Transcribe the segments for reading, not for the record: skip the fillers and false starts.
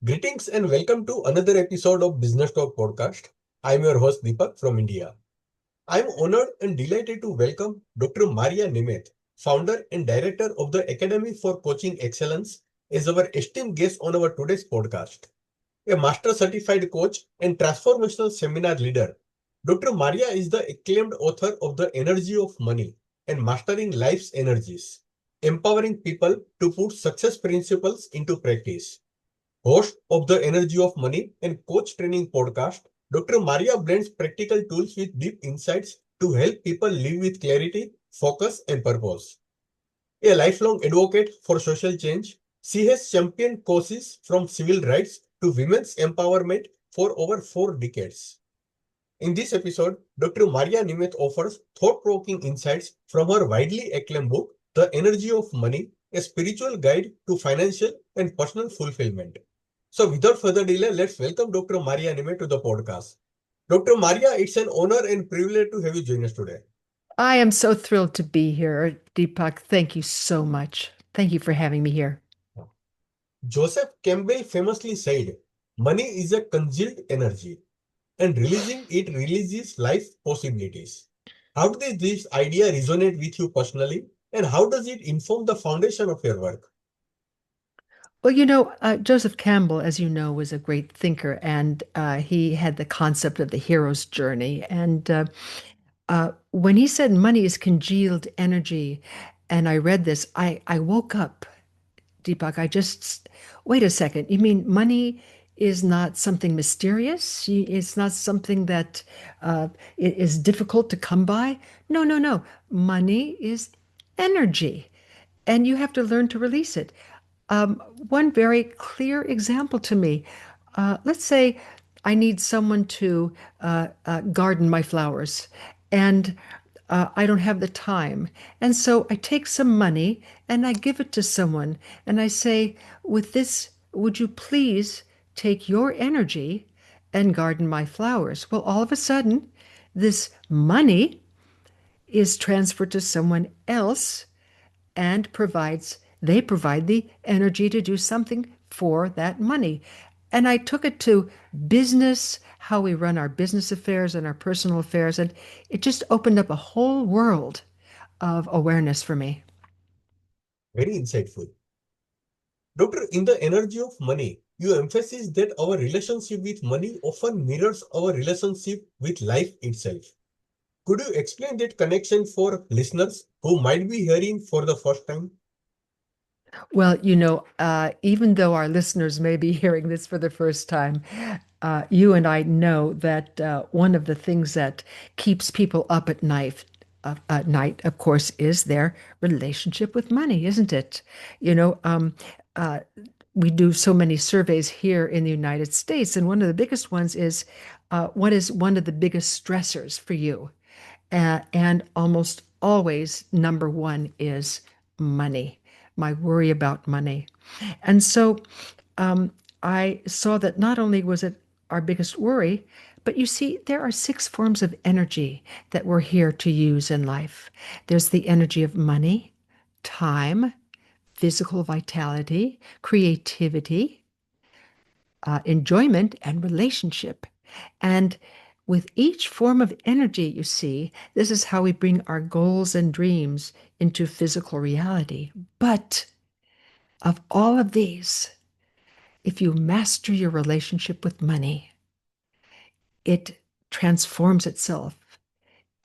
Greetings and welcome to another episode of Business Talk Podcast. I'm your host Deepak from India. I'm honored and delighted to welcome Dr. Maria Nemeth, founder and director of the Academy for Coaching Excellence, as our esteemed guest on our today's podcast. A master certified coach and transformational seminar leader, Dr. Maria is the acclaimed author of The Energy of Money and Mastering Life's Energies, empowering people to put success principles into practice. Host of the Energy of Money and Coach Training podcast, Dr. Maria blends practical tools with deep insights to help people live with clarity, focus, and purpose. A lifelong advocate for social change, she has championed causes from civil rights to women's empowerment for over 4 decades. In this episode, Dr. Maria Nemeth offers thought-provoking insights from her widely acclaimed book, The Energy of Money, a spiritual guide to financial and personal fulfillment. So without further delay, let's welcome Dr. Maria Nemeth to the podcast. Dr. Maria, it's an honor and privilege to have you join us today. I am so thrilled to be here, Deepak. Thank you so much. Thank you for having me here. Joseph Campbell famously said, money is a congealed energy, and releasing it releases life possibilities. How does this idea resonate with you personally, and how does it inform the foundation of your work? Well, Joseph Campbell, as you know, was a great thinker, and he had the concept of the hero's journey. And when he said money is congealed energy, and I read this, I woke up, Deepak. Wait a second. You mean money is not something mysterious? It's not something that is difficult to come by? No, no, no. Money is energy, and you have to learn to release it. One very clear example to me, let's say I need someone to garden my flowers, and I don't have the time. And so I take some money and I give it to someone, and I say, with this, would you please take your energy and garden my flowers? Well, all of a sudden, this money is transferred to someone else and they provide the energy to do something for that money. And I took it to business, how we run our business affairs and our personal affairs, and it just opened up a whole world of awareness for me. Very insightful. Doctor, in the energy of money, you emphasize that our relationship with money often mirrors our relationship with life itself. Could you explain that connection for listeners who might be hearing for the first time? Well, even though our listeners may be hearing this for the first time, you and I know that one of the things that keeps people up at night, of course, is their relationship with money, isn't it? You know, um, uh, we do so many surveys here in the United States, and one of the biggest ones is what is one of the biggest stressors for you? And almost always, number one is money, my worry about money. And so um, I saw that not only was it our biggest worry, but you see, there are 6 forms of energy that we're here to use in life. There's the energy of money, time, physical vitality, creativity, enjoyment, and relationship. And with each form of energy, you see, this is how we bring our goals and dreams into physical reality. But of all of these, if you master your relationship with money, it transforms itself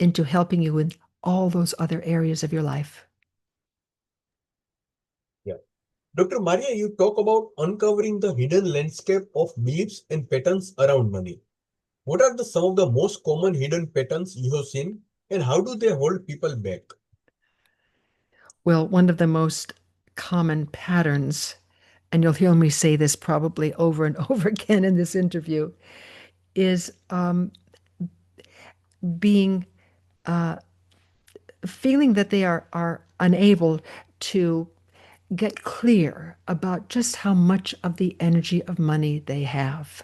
into helping you in all those other areas of your life. Yeah. Dr. Maria, you talk about uncovering the hidden landscape of beliefs and patterns around money. What are some of the most common hidden patterns you have seen, and how do they hold people back? Well, one of the most common patterns, and you'll hear me say this probably over and over again in this interview, is being feeling that they are unable to get clear about just how much of the energy of money they have.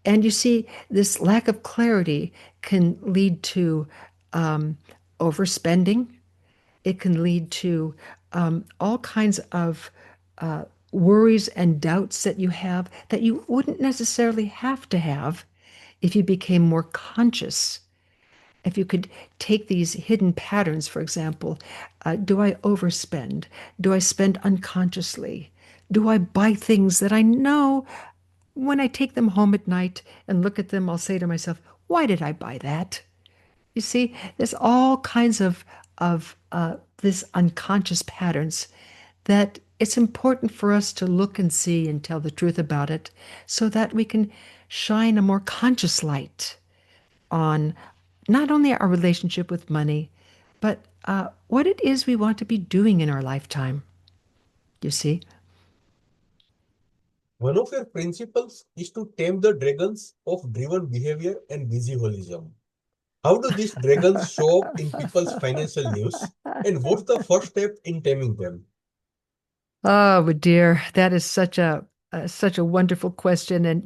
And you see, this lack of clarity can lead to overspending. It can lead to all kinds of worries and doubts that you have that you wouldn't necessarily have to have if you became more conscious. If you could take these hidden patterns, for example, do I overspend? Do I spend unconsciously? Do I buy things that I know when I take them home at night and look at them, I'll say to myself, why did I buy that? You see, there's all kinds of this unconscious patterns that it's important for us to look and see and tell the truth about it so that we can shine a more conscious light on not only our relationship with money, but what it is we want to be doing in our lifetime. You see? One of your principles is to tame the dragons of driven behavior and busyholism. How do these dragons show up in people's financial lives? And what's the first step in taming them? Oh, dear, that is such a wonderful question. And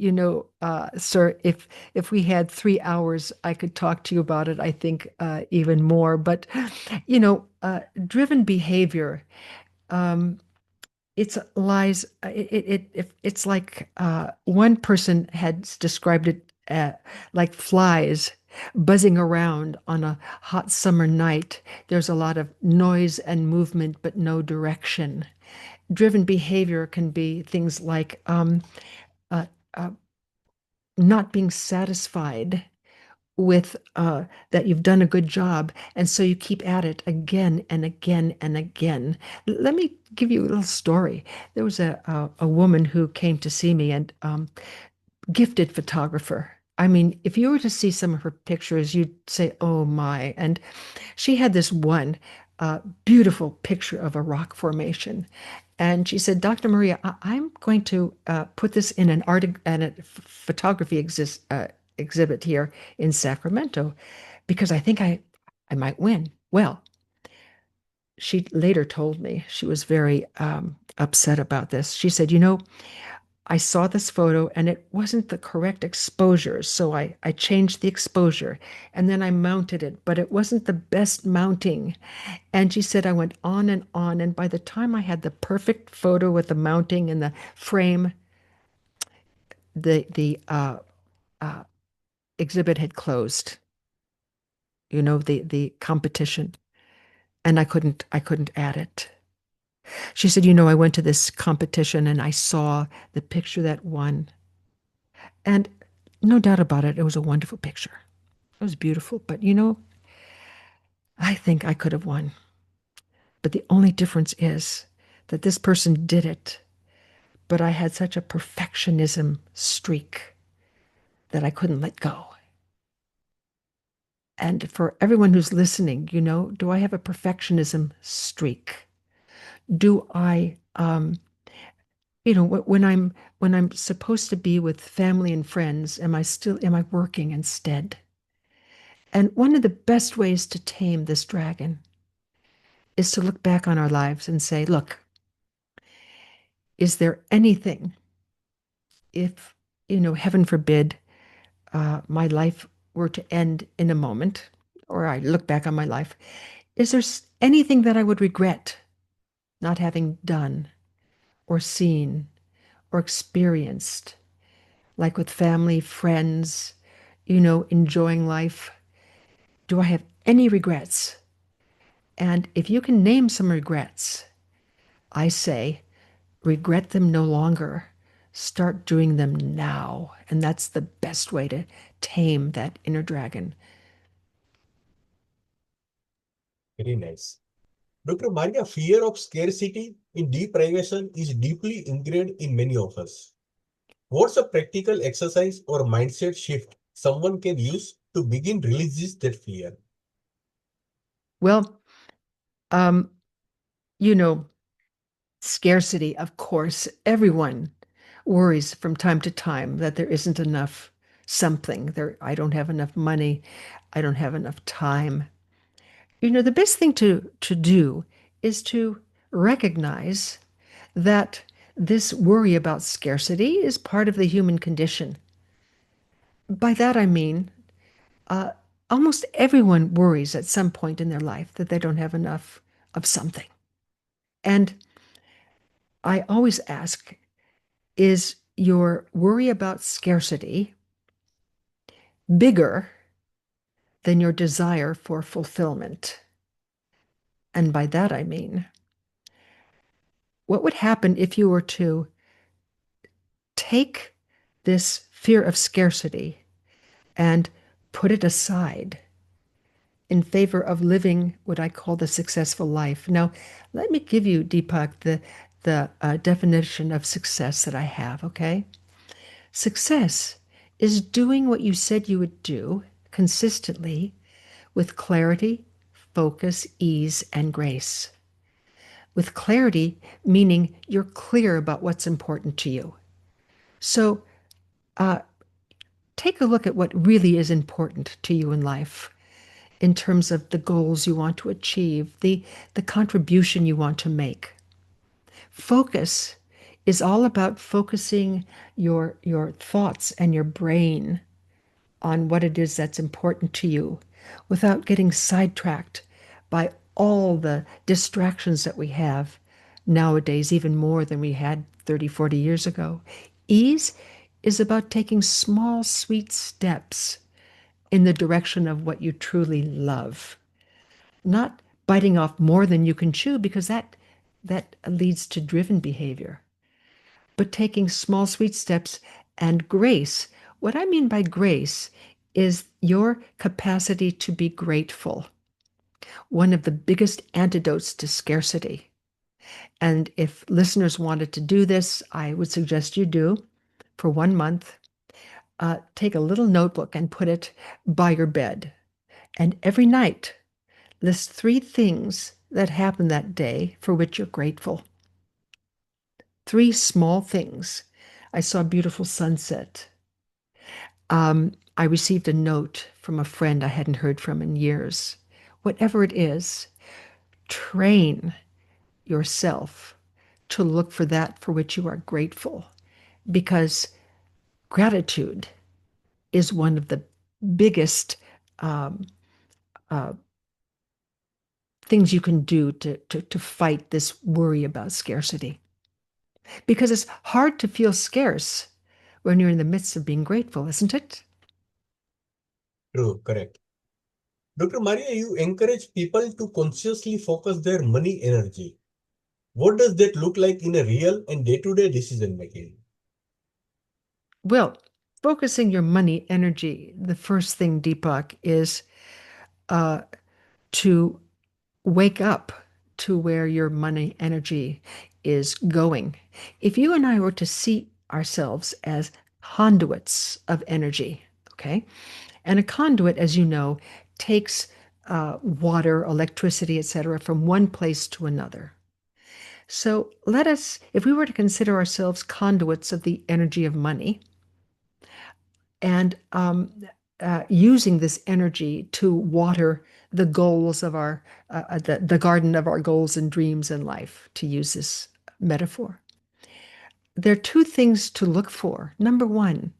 sir, if we had 3 hours, I could talk to you about it. I think even more. But driven behavior, um, it's lies. It's like one person had described it like flies buzzing around on a hot summer night. There's a lot of noise and movement, but no direction. Driven behavior can be things like uh, uh, not being satisfied with that you've done a good job, and so you keep at it again and again and again. Let me give you a little story. There was a woman who came to see me, and gifted photographer. I mean, if you were to see some of her pictures, you'd say, "Oh my!" And she had this one beautiful picture of a rock formation. And she said, Dr. Maria, I'm going to put this in an art and a photography exhibit here in Sacramento because I think I might win. Well, she later told me she was very upset about this. She said, I saw this photo and it wasn't the correct exposure. So I changed the exposure and then I mounted it, but it wasn't the best mounting. And she said, I went on and on. And by the time I had the perfect photo with the mounting and the frame, the uh, exhibit had closed, the competition. And I couldn't add it. She said, I went to this competition and I saw the picture that won. And no doubt about it, it was a wonderful picture. It was beautiful. But I think I could have won. But the only difference is that this person did it, but I had such a perfectionism streak that I couldn't let go. And for everyone who's listening, do I have a perfectionism streak? Do I, when I'm supposed to be with family and friends, am I working instead? And one of the best ways to tame this dragon is to look back on our lives and say, look, is there anything, if, heaven forbid, my life were to end in a moment, or I look back on my life, is there anything that I would regret not having done or seen or experienced, like with family, friends, enjoying life? Do I have any regrets? And if you can name some regrets, I say, regret them no longer. Start doing them now. And that's the best way to tame that inner dragon. Very nice. Dr. Maria, fear of scarcity in deprivation is deeply ingrained in many of us. What's a practical exercise or mindset shift someone can use to begin releases that fear? Well, um, you know, scarcity, of course, everyone worries from time to time that there isn't enough something. I don't have enough money. I don't have enough time. The best thing to do is to recognize that this worry about scarcity is part of the human condition. By that I mean, uh, almost everyone worries at some point in their life that they don't have enough of something. And I always ask, is your worry about scarcity bigger than your desire for fulfillment? And by that I mean, what would happen if you were to take this fear of scarcity and put it aside in favor of living what I call the successful life? Now, let me give you, Deepak, the definition of success that I have, okay? Success is doing what you said you would do consistently with clarity, focus, ease, and grace. With clarity, meaning you're clear about what's important to you. So uh, take a look at what really is important to you in life in terms of the goals you want to achieve, the contribution you want to make. Focus is all about focusing your thoughts and your brain on what it is that's important to you without getting sidetracked by all the distractions that we have nowadays, even more than we had 30, 40 years ago. Ease is about taking small, sweet steps in the direction of what you truly love, not biting off more than you can chew, because that leads to driven behavior, but taking small, sweet steps. And grace, what I mean by grace is your capacity to be grateful, one of the biggest antidotes to scarcity. And if listeners wanted to do this, I would suggest you do for 1 month. Take a little notebook and put it by your bed. And every night, list 3 things that happened that day for which you're grateful. 3 small things. I saw a beautiful sunset. I received a note from a friend I hadn't heard from in years. Whatever it is, train yourself to look for that for which you are grateful, because gratitude is one of the biggest um, uh, things you can do to fight this worry about scarcity. Because it's hard to feel scarce when you're in the midst of being grateful, isn't it? True, correct. Dr. Maria, you encourage people to consciously focus their money energy. What does that look like in a real and day-to-day decision making? Well, focusing your money energy, the first thing, Deepak, is uh, to wake up to where your money energy is going. If you and I were to see ourselves as conduits of energy, okay, and a conduit, as you know, takes water, electricity, etc., from one place to another. So let us, if we were to consider ourselves conduits of the energy of money, and using this energy to water the goals of our, the garden of our goals and dreams in life, to use this metaphor. There are 2 things to look for. Number one,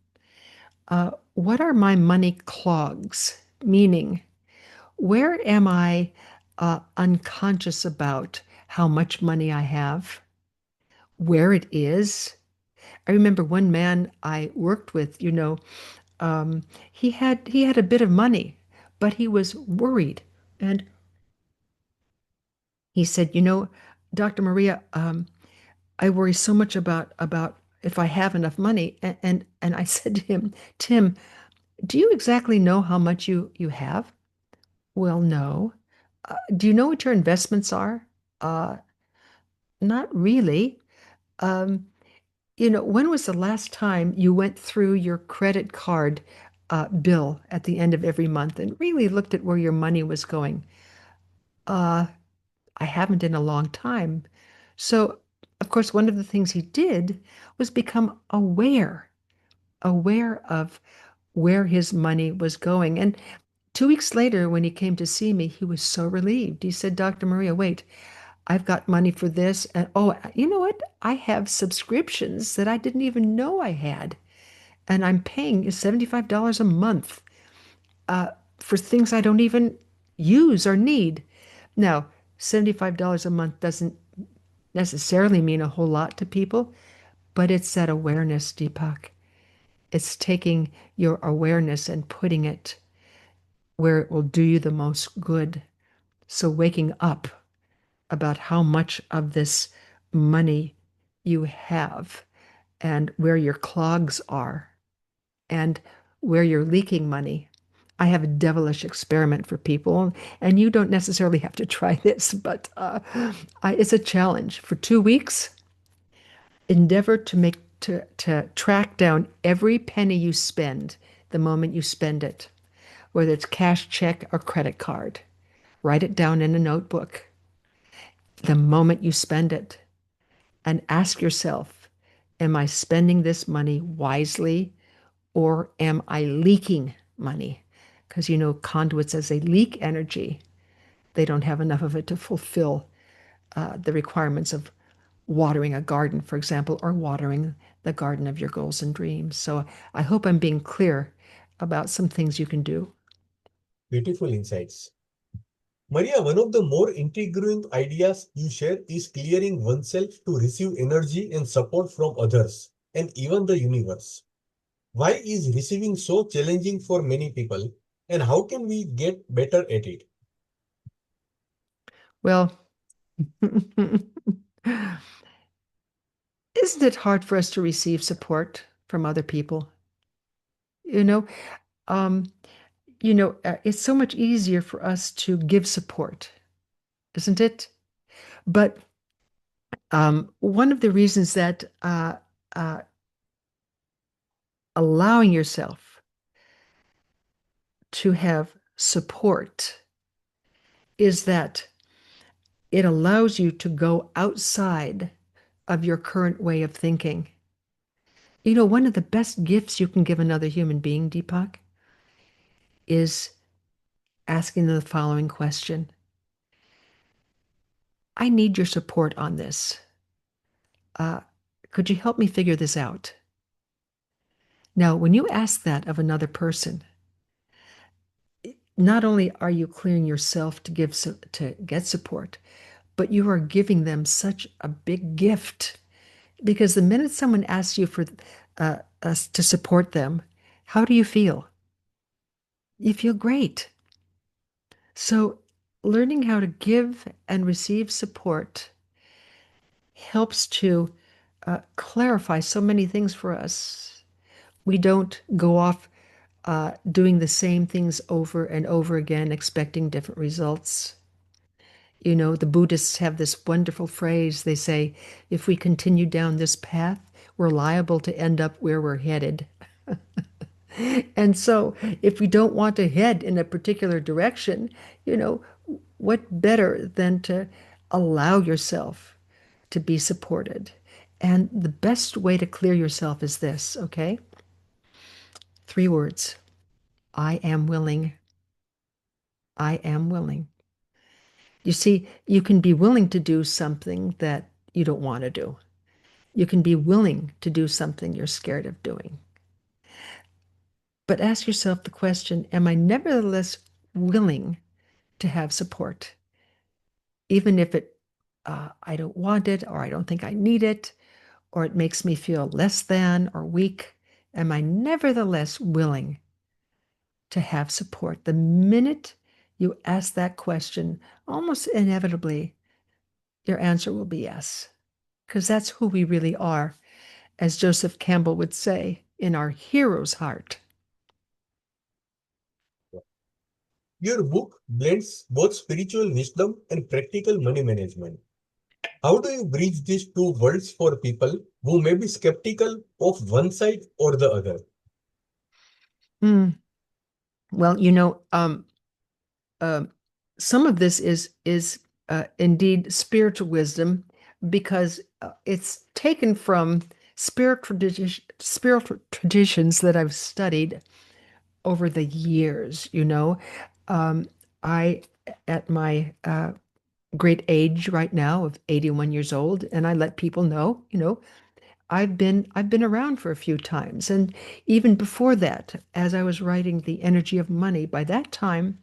what are my money clogs? Meaning, where am I unconscious about how much money I have, where it is? I remember one man I worked with, um, he had a bit of money, but he was worried. And he said, Dr. Maria, I worry so much about if I have enough money. And I said to him, Tim, do you exactly know how much you have? Well, no. Do you know what your investments are? Uh, Not really. Um, when was the last time you went through your credit card bill at the end of every month and really looked at where your money was going? Uh, I haven't in a long time. So, of course, one of the things he did was become aware of where his money was going. And 2 weeks later, when he came to see me, he was so relieved. He said, Dr. Maria, wait, I've got money for this. And oh, you know what? I have subscriptions that I didn't even know I had. And I'm paying $75 a month uh, for things I don't even use or need. Now, $75 a month doesn't necessarily mean a whole lot to people, but it's that awareness, Deepak. It's taking your awareness and putting it where it will do you the most good. So waking up about how much of this money you have and where your clogs are and where you're leaking money. I have a devilish experiment for people, and you don't necessarily have to try this, but it's a challenge. For 2 weeks, endeavor to track down every penny you spend the moment you spend it, whether it's cash, check, or credit card. Write it down in a notebook the moment you spend it, and ask yourself, am I spending this money wisely or am I leaking money? Because you know, conduits, as they leak energy, they don't have enough of it to fulfill the requirements of watering a garden, for example, or watering the garden of your goals and dreams. So I hope I'm being clear about some things you can do. Beautiful insights. Maria, one of the more intriguing ideas you share is clearing oneself to receive energy and support from others and even the universe. Why is receiving so challenging for many people, and how can we get better at it? Well, isn't it hard for us to receive support from other people? You know, um, it's so much easier for us to give support, isn't it? But one of the reasons that uh, allowing yourself to have support is that it allows you to go outside of your current way of thinking. You know, one of the best gifts you can give another human being, Deepak, is asking them the following question. I need your support on this. Uh, could you help me figure this out? Now, when you ask that of another person, not only are you clearing yourself to to get support, but you are giving them such a big gift. Because the minute someone asks you for us to support them, how do you feel? You feel great. So, learning how to give and receive support helps to clarify so many things for us. We don't go off doing the same things over and over again, expecting different results. You know, the Buddhists have this wonderful phrase. They say, if we continue down this path, we're liable to end up where we're headed. And so, if we don't want to head in a particular direction, you know, what better than to allow yourself to be supported? And the best way to clear yourself is this, okay? 3 words. I am willing. I am willing. You see, you can be willing to do something that you don't want to do. You can be willing to do something you're scared of doing. But ask yourself the question, am I nevertheless willing to have support? Even if I don't want it, or I don't think I need it, or it makes me feel less than or weak, am I nevertheless willing to have support? The minute you ask that question, almost inevitably, your answer will be yes, because that's who we really are, as Joseph Campbell would say, in our hero's heart. Your book blends both spiritual wisdom and practical money management. How do you bridge these two worlds for people who may be skeptical of one side or the other? Mm. Well, um, some of this is indeed spiritual wisdom because it's taken from spiritual traditions that I've studied over the years. Um, I at my great age right now of 81 years old, and I let people know, I've been around for a few times, and even before that, as I was writing The Energy of Money, by that time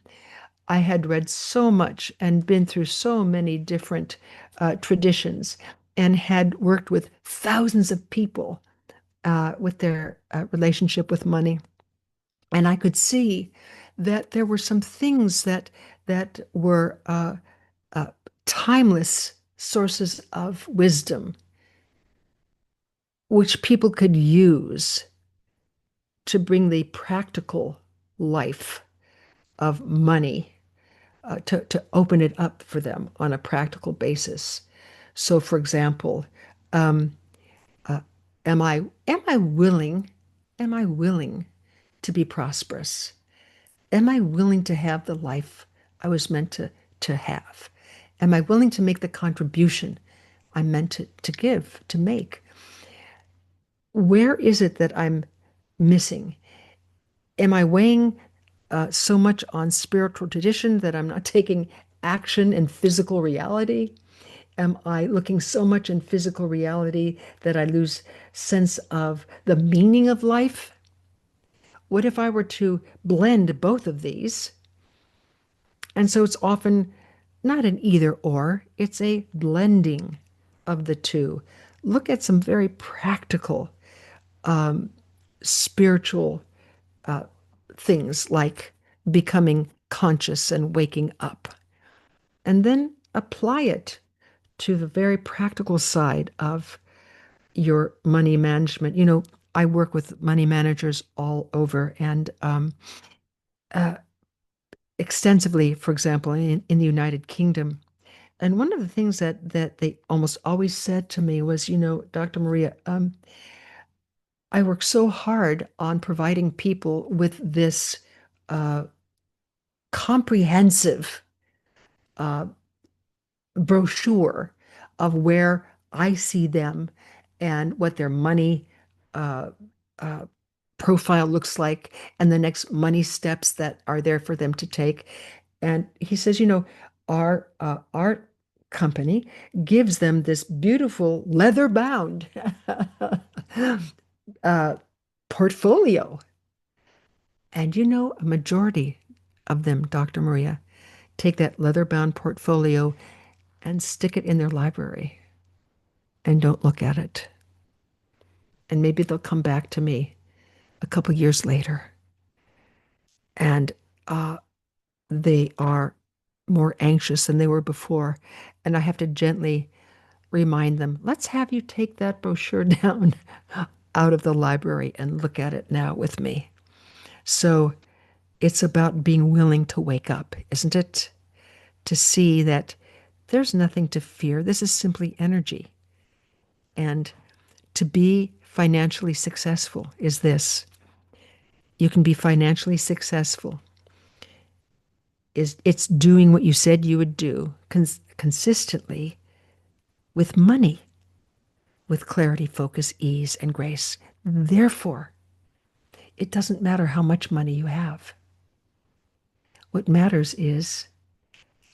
I had read so much and been through so many different traditions. and had worked with thousands of people with their relationship with money. And I could see that there were some things that were uh, timeless sources of wisdom, which people could use to bring the practical life of money to open it up for them on a practical basis. So, for example, um, uh, am I willing to be prosperous? Am I willing to have the life I was meant to have? Am I willing to make the contribution I'm meant to give, to make? Where is it that I'm missing? Am I weighing so much on spiritual tradition that I'm not taking action in physical reality? Am I looking so much in physical reality that I lose sense of the meaning of life? What if I were to blend both of these? And so it's often not an either or, it's a blending of the two. Look at some very practical spiritual things like becoming conscious and waking up, and then apply it to the very practical side of your money management. I work with money managers all over and extensively, for example, in the United Kingdom. And one of the things that they almost always said to me was, Dr. Maria, I work so hard on providing people with this uh, comprehensive uh, brochure of where I see them and what their money uh, uh, profile looks like and the next money steps that are there for them to take. And he says, our company gives them this beautiful leather bound uh, portfolio. And a majority of them, Dr. Maria, take that leather bound portfolio and stick it in their library and don't look at it. And maybe they'll come back to me a couple years later and they are more anxious than they were before. And I have to gently remind them, let's have you take that brochure down out of the library and look at it now with me. So it's about being willing to wake up, isn't it? To see that there's nothing to fear. This is simply energy. And to be financially successful is this. You can be financially successful. It's doing what you said you would do consistently with money, with clarity, focus, ease, and grace. Therefore, it doesn't matter how much money you have. What matters is,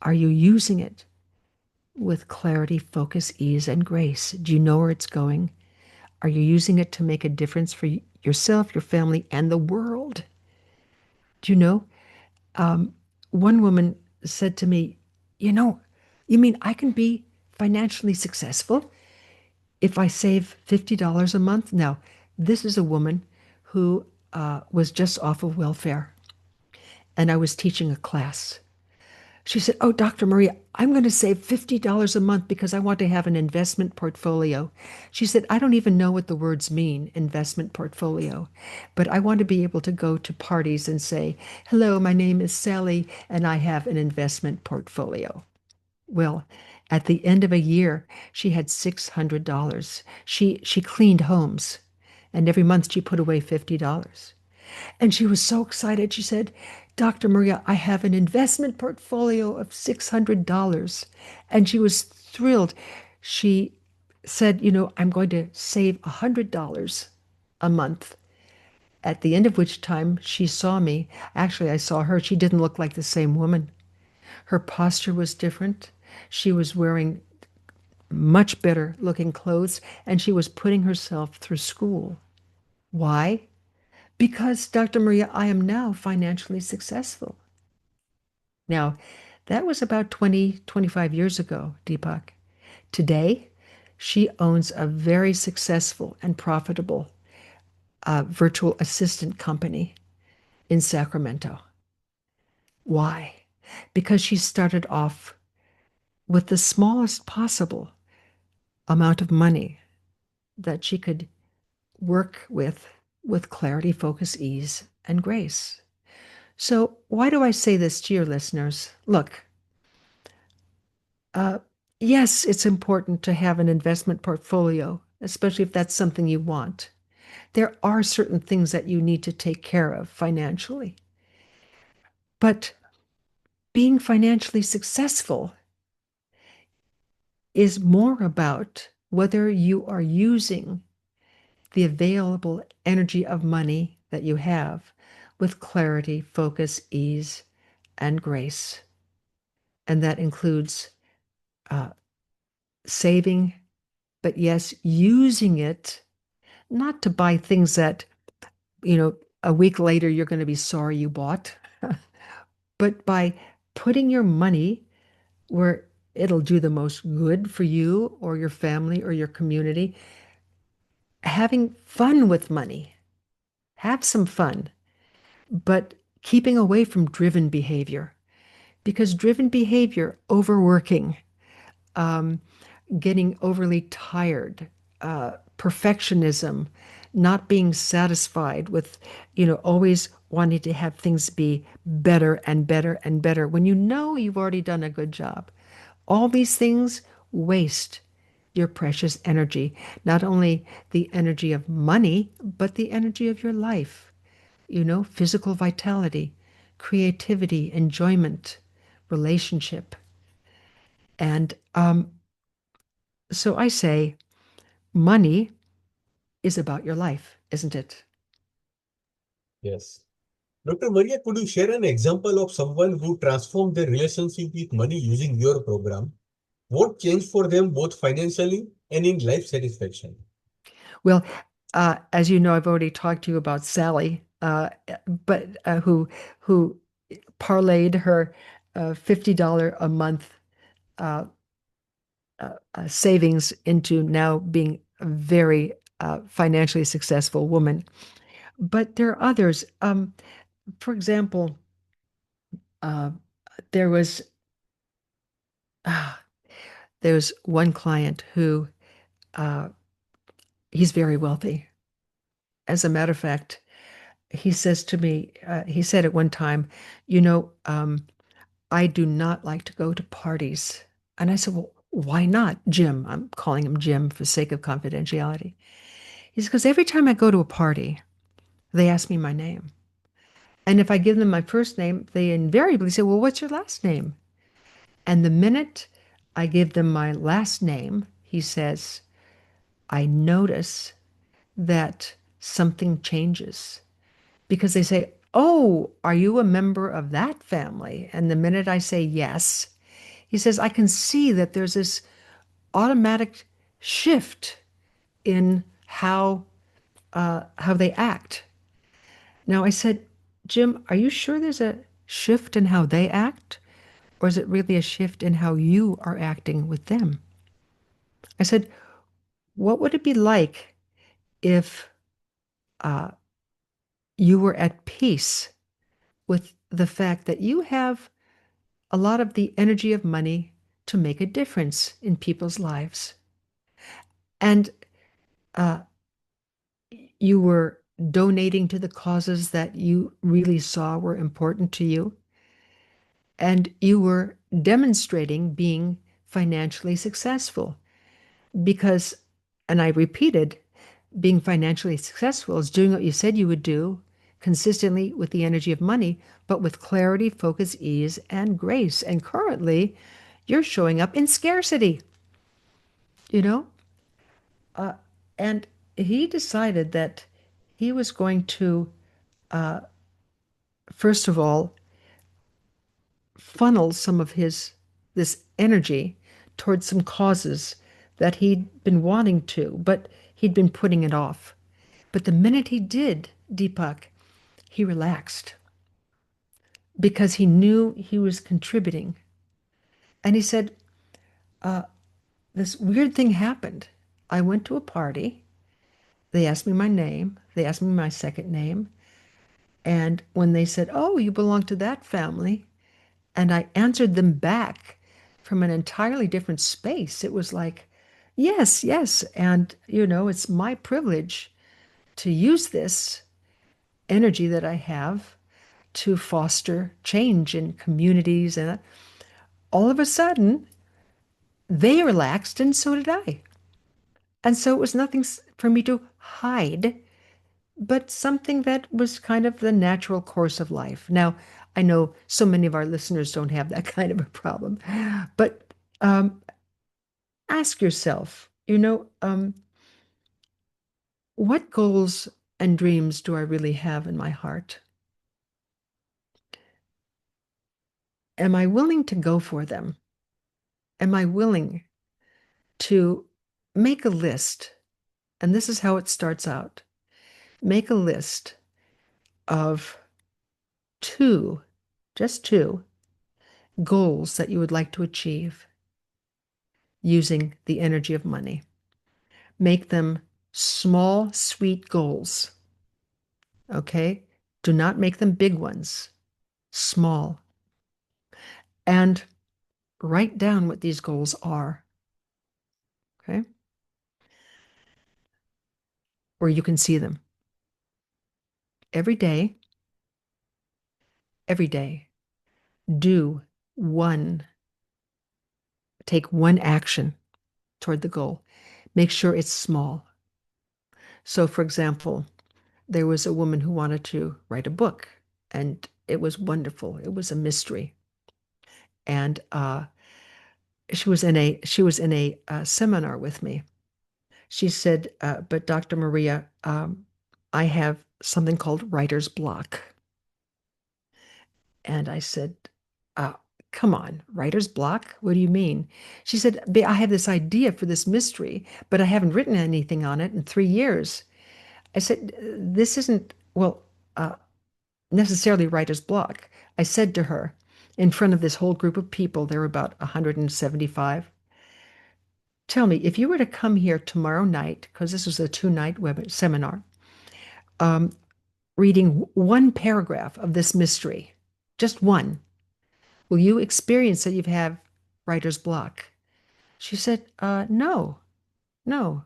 are you using it with clarity, focus, ease, and grace? Do you know where it's going? Are you using it to make a difference for yourself, your family, and the world? Do you know? One woman said to me, you mean I can be financially successful if I save $50 a month? Now, this is a woman who was just off of welfare, and I was teaching a class. She said, "Oh, Dr. Maria, I'm going to save $50 a month because I want to have an investment portfolio." She said, "I don't even know what the words mean, investment portfolio, but I want to be able to go to parties and say, 'Hello, my name is Sally, and I have an investment portfolio.'" Well, at the end of a year, she had $600. She cleaned homes, and every month she put away $50. And she was so excited. She said, "Dr. Maria, I have an investment portfolio of $600." And she was thrilled. She said, "I'm going to save $100 a month." At the end of which time she saw me. Actually, I saw her. She didn't look like the same woman. Her posture was different. She was wearing much better looking clothes, and she was putting herself through school. Why? Because, Dr. Maria, I am now financially successful. Now, that was about 20, 25 years ago, Deepak. Today, She owns a very successful and profitable virtual assistant company in Sacramento. Why? Because she started off with the smallest possible amount of money that she could work with clarity, focus, ease, and grace. So, why do I say this to your listeners? Look, uh, yes, it's important to have an investment portfolio, especially if that's something you want. There are certain things that you need to take care of financially. But being financially successful is more about whether you are using the available energy of money that you have with clarity, focus, ease, and grace. And that includes uh, saving, but yes, using it not to buy things that, a week later you're going to be sorry you bought, but by putting your money where it'll do the most good for you or your family or your community, having fun with money. Have some fun, but keeping away from driven behavior. Because driven behavior, overworking, um, getting overly tired, perfectionism, not being satisfied with, always wanting to have things be better and better and better when you know you've already done a good job. All these things waste your precious energy, not only the energy of money, but the energy of your life, physical vitality, creativity, enjoyment, relationship. And so I say, money is about your life, isn't it? Yes. Dr. Maria, could you share an example of someone who transformed their relationship with money using your program? What changed for them both financially and in life satisfaction? Well, as you know, I've already talked to you about Sally, but who parlayed her $50 a month uh, savings into now being a very financially successful woman. But there are others. For example, uh, there was uh, there's one client who uh, he's very wealthy. As a matter of fact, he says to me, he said at one time, I do not like to go to parties. And I said, well, why not, Jim? I'm calling him Jim for sake of confidentiality. He says, because every time I go to a party, they ask me my name. And if I give them my first name, they invariably say, well, what's your last name? And the minute I give them my last name, he says, I notice that something changes because they say, oh, are you a member of that family? And the minute I say yes, he says, I can see that there's this automatic shift in how they act. Now I said, Jim, are you sure there's a shift in how they act? Or is it really a shift in how you are acting with them? I said, what would it be like if uh, you were at peace with the fact that you have a lot of the energy of money to make a difference in people's lives? And uh, you were donating to the causes that you really saw were important to you, and you were demonstrating being financially successful because, and I repeated, being financially successful is doing what you said you would do consistently with the energy of money, but with clarity, focus, ease, and grace. And currently, you're showing up in scarcity, you know? Uh, and he decided that he was going to, uh, first of all, funnel some of this energy towards some causes that he'd been wanting to, but he'd been putting it off. But the minute he did, Deepak, he relaxed because he knew he was contributing. And he said, this weird thing happened. I went to a party. They asked me my name. They asked me my second name. And when they said, "Oh, you belong to that family," and I answered them back from an entirely different space, it was like, yes, yes. And, it's my privilege to use this energy that I have to foster change in communities. And all of a sudden, they relaxed, and so did I. And so it was nothing for me to hide, but something that was kind of the natural course of life. Now, I know so many of our listeners don't have that kind of a problem, but ask yourself, what goals and dreams do I really have in my heart? Am I willing to go for them? Am I willing to make a list? And this is how it starts out. Make a list of two, just two, goals that you would like to achieve using the energy of money. Make them small, sweet goals. Okay? Do not make them big ones, small. And write down what these goals are. Okay? Where you can see them. Every day, do one, take one action toward the goal. Make sure it's small. So, for example, there was a woman who wanted to write a book, and it was wonderful. It was a mystery, and she was in a seminar with me. She said, "But Dr. Maria, I have something called writer's block." And I said, uh, "Come on, writer's block? What do you mean?" She said, "I have this idea for this mystery, but I haven't written anything on it in 3 years." I said, "This isn't, well, uh, necessarily writer's block." I said to her in front of this whole group of people, there were about 175, "Tell me, if you were to come here tomorrow night," because this was a 2-night seminar, um, reading one paragraph of this mystery, just one, will you experience that you have writer's block?" She said, "No, no.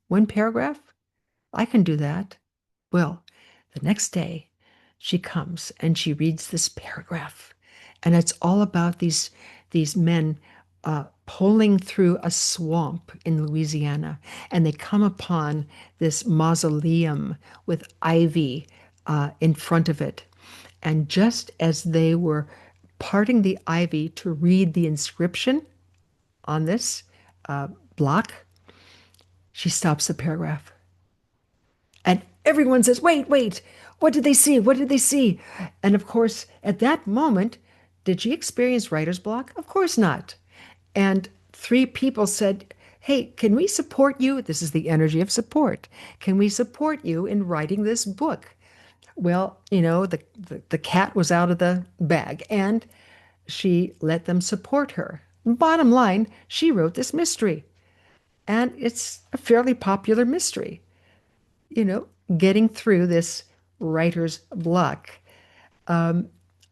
One paragraph? I can do that." Well, the next day she comes and she reads this paragraph, and it's all about these men pulling through a swamp in Louisiana, and they come upon this mausoleum with ivy in front of it. And just as they were parting the ivy to read the inscription on this block, she stops the paragraph. And everyone says, "Wait, wait, what did they see? What did they see?" And of course, at that moment, did she experience writer's block? Of course not. And 3 people said, "Hey, can we support you?" This is the energy of support. "Can we support you in writing this book?" Well, the cat was out of the bag, and she let them support her. Bottom line, she wrote this mystery, and it's a fairly popular mystery, getting through this writer's block.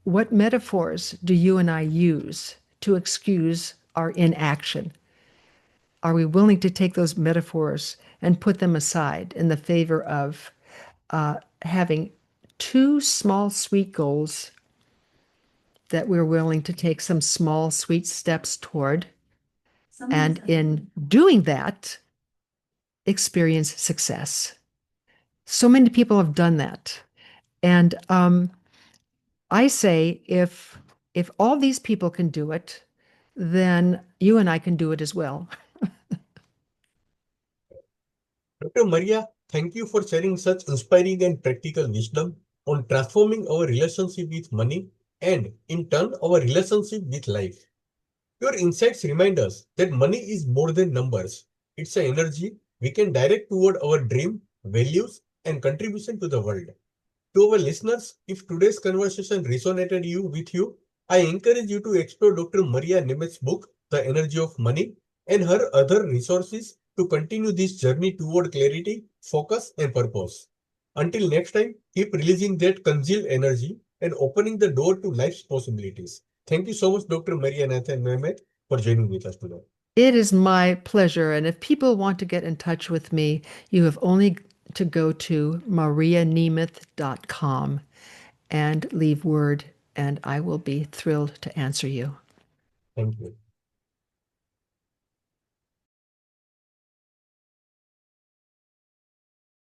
What metaphors do you and I use to excuse our inaction? Are we willing to take those metaphors and put them aside in the favor of having two small, sweet goals that we're willing to take some small, sweet steps toward? And in doing that, experience success. So many people have done that. And I say if all these people can do it, then you and I can do it as well. Dr. Maria, thank you for sharing such inspiring and practical wisdom on transforming our relationship with money and, in turn, our relationship with life. Your insights remind us that money is more than numbers. It's an energy we can direct toward our dream, values, and contribution to the world. To our listeners, if today's conversation resonated with you, I encourage you to explore Dr. Maria Nemeth's book, The Energy of Money, and her other resources to continue this journey toward clarity, focus, and purpose. Until next time, keep releasing that congealed energy and opening the door to life's possibilities. Thank you so much, Dr. Maria Nathan Nemeth, for joining with us today. It is my pleasure. And if people want to get in touch with me, you have only to go to marianemeth.com and leave word, and I will be thrilled to answer you. Thank you.